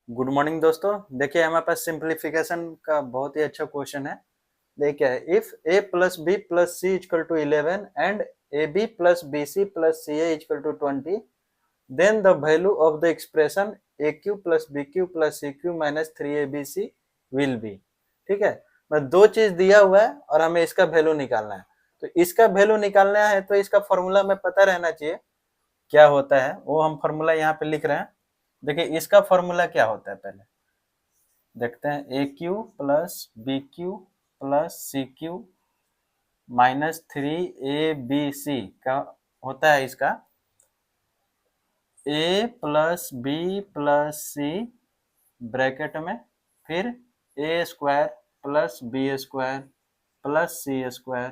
Good morning दोस्तों। देखिए हमारे पास सिंप्लीफिकेशन का बहुत ही अच्छा क्वेश्चन है। देखिए if a plus B plus C equal to 11 and A B plus B C plus C A equal to 20, then the value of the expression A cube plus B cube plus C cube minus 3abc will be. ठीक है, मैं दो चीज दिया हुआ है और हमें इसका वैल्यू निकालना है। तो इसका वैल्यू निकालना है तो इसका फॉर्मूला में पता रहना चाहिए क्या होता है, वो हम फॉर्मूला यहाँ पे लिख रहे हैं। देखिए इसका फॉर्मूला क्या होता है पहले देखते हैं। A cube plus B cube plus C cube minus 3abc का होता है इसका A plus B plus C bracket में फिर A square plus B square plus C square.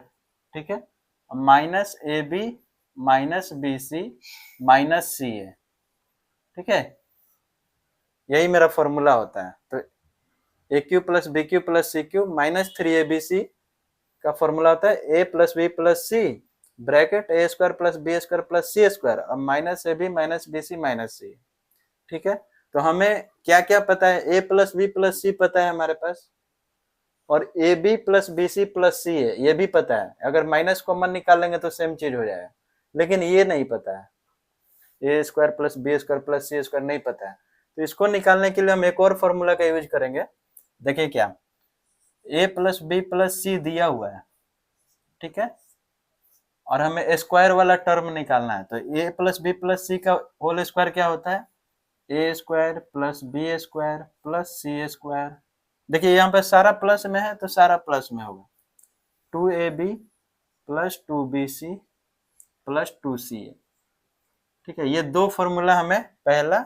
ठीक है, minus A B minus B C minus C A. ठीक है, यही मेरा फॉर्मूला होता है। तो A cube plus B cube plus C cube minus 3abc का फॉर्मूला होता है A plus B plus C bracket A square plus B square plus C square और minus A B minus B C minus C. ठीक है, तो हमें क्या क्या पता है, A plus B plus C पता है हमारे पास, और A B plus B C plus C है ये भी पता है। अगर माइनस कॉमन निकाल लेंगे तो सेम चीज हो जाएगा, लेकिन ये नहीं पता है, A square plus B square plus C square नहीं पता है। तो इसको निकालने के लिए हम एक और फॉर्मूला का यूज करेंगे। देखिए क्या, ए प्लस बी प्लस सी दिया हुआ है, ठीक है, और हमें स्क्वायर वाला टर्म निकालना है। तो A plus B plus C का होल स्क्वायर क्या होता है, A square plus B square plus C square. देखिए यहाँ पे सारा प्लस में है तो सारा प्लस में होगा, 2ab plus 2bc plus 2ca। ठीक है, ये दो फॉर्मूला हमें पहला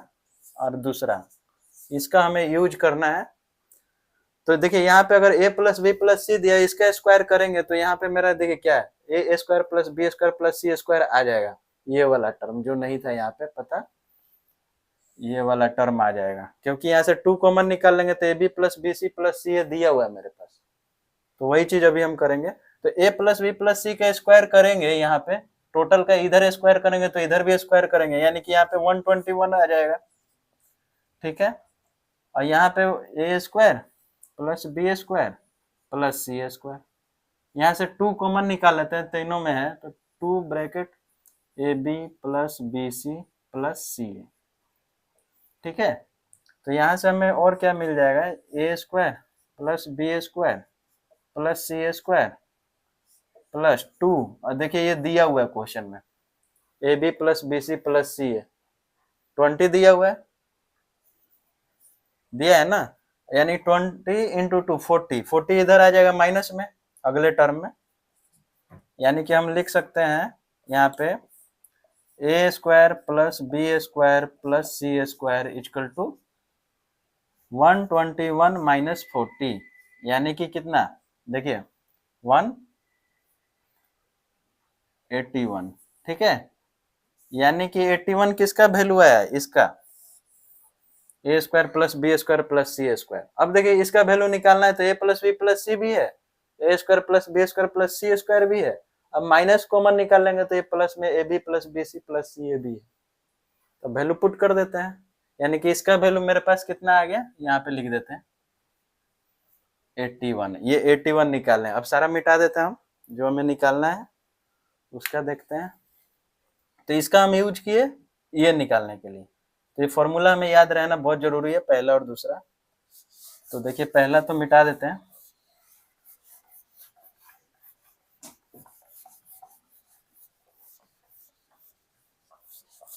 और दूसरा इसका हमें यूज करना है। तो देखिए यहाँ पे अगर a plus B plus C दिया, इसका स्क्वायर करेंगे तो यहाँ पे मेरा देखिए क्या है, A square plus B square plus C square आ जाएगा। ये वाला टर्म जो नहीं था यहाँ पे पता, ये वाला टर्म आ जाएगा, क्योंकि यहाँ से 2 कॉमन निकाल लेंगे तो A B plus B C plus C दिया हुआ है मेरे पास। तो वही चीज अभी हम करेंगे। तो A plus B plus C का स्क्वायर करेंगे, यहाँ पे टोटल का इधर स्क्वायर करेंगे तो इधर भी स्क्वायर करेंगे, यानी कि यहाँ पे 121 आ जाएगा। ठीक है, और यहाँ पे A square plus B square plus C square, यहाँ से 2 कॉमन निकाल लेते हैं, तीनों में है तो 2 bracket A B plus B C plus C. ठीक है, तो यहाँ से हमें और क्या मिल जाएगा, A square plus B square plus C square plus 2, और देखिए ये दिया हुआ है क्वेश्चन में, A B plus B C plus C है, 20 दिया हुआ है, दिया है ना, यानी 20 इंटू 2 40, 40 इधर आ जाएगा माइनस में अगले टर्म में। यानी कि हम लिख सकते हैं यहाँ पे A square plus B square plus C square equal to 121 minus 40, यानी कि कितना, देखिए 181। ठीक है, यानी कि 81 किसका वैल्यू आया, इसका A square plus B square plus C square. अब देखिए इसका वैल्यू निकालना है तो A plus B plus C भी है, A square plus B square plus C square भी है। अब माइनस कॉमन निकाल लेंगे तो ये प्लस में A B plus B C plus C A भी है। तो वैल्यू पुट कर देते हैं, यानी कि इसका वैल्यू मेरे पास कितना आ गया, यहाँ पे लिख देते हैं 81। ये 81 निकालना है। अब सारा मिटा देते हैं हम, जो हमें निकालना है उसका देखते हैं। तो इसका हम यूज किए ये निकालने के लिए। तो ये फॉर्मूला हमें याद रहना बहुत जरूरी है, पहला और दूसरा। तो देखिए पहला तो मिटा देते हैं,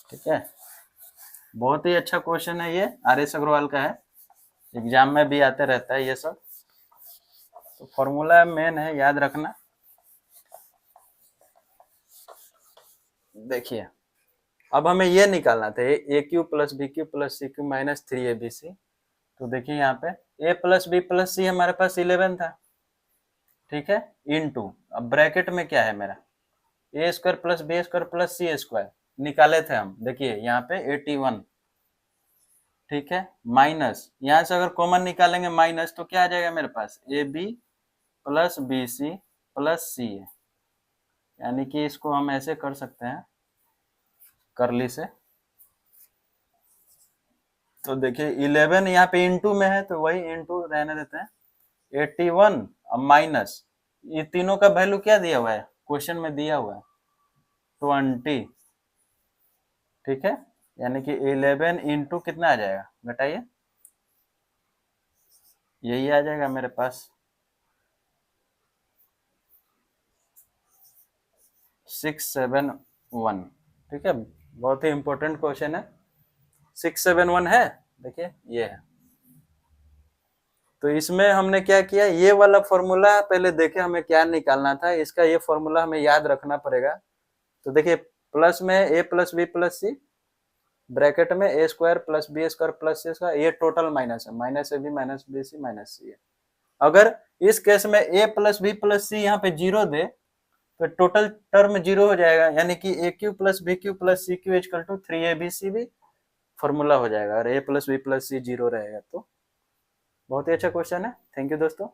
ठीक है, बहुत ही अच्छा क्वेश्चन है ये, आर एस अग्रवाल का है, एग्जाम में भी आते रहता है ये सब। तो फॉर्मूला मेन है, याद रखना। देखिए अब हमें ये निकालना था, A cube plus B cube plus C cube minus 3abc। तो देखिए यहाँ पे A plus B plus C हमारे पास 11 था, ठीक है, इनटू, अब ब्रैकेट में क्या है मेरा, A square plus B square plus C square निकाले थे हम, देखिए यहाँ पे 81। ठीक है, माइनस यहाँ से अगर कॉमन निकालेंगे माइनस तो क्या आ जाएगा मेरे पास, A B plus B C plus C A. यानी कि इसको हम ऐसे कर सकते हैं करली से, तो देखिए 11 यहाँ पे इंटू में है तो वही इंटू रहने देते हैं, 81 माइनस ये तीनों का वैल्यू क्या दिया हुआ है, क्वेश्चन में दिया हुआ है 20, ठीक है। यानी कि 11 इंटू कितना आ जाएगा घटाइए, यही आ जाएगा मेरे पास 671, ठीक है। बहुत ही इंपॉर्टेंट क्वेश्चन है, 671 है, देखिए ये है। तो इसमें हमने क्या किया, ये वाला फॉर्मूला पहले देखे हमें क्या निकालना था, इसका ये फॉर्मूला हमें याद रखना पड़ेगा। तो देखिए प्लस में a plus B plus C, bracket में A square plus B square plus C square, ये टोटल माइनस है, minus A B minus B C minus C है। अगर इस केस में a plus B plus C यहाँ पे जीरो दे तो टोटल टर्म जीरो हो जाएगा, यानी कि A cube plus B cube plus C cube equal to 3abc भी फॉर्मूला हो जाएगा, और a plus B plus C zero रहेगा। तो बहुत ही अच्छा क्वेश्चन है। थैंक यू दोस्तों।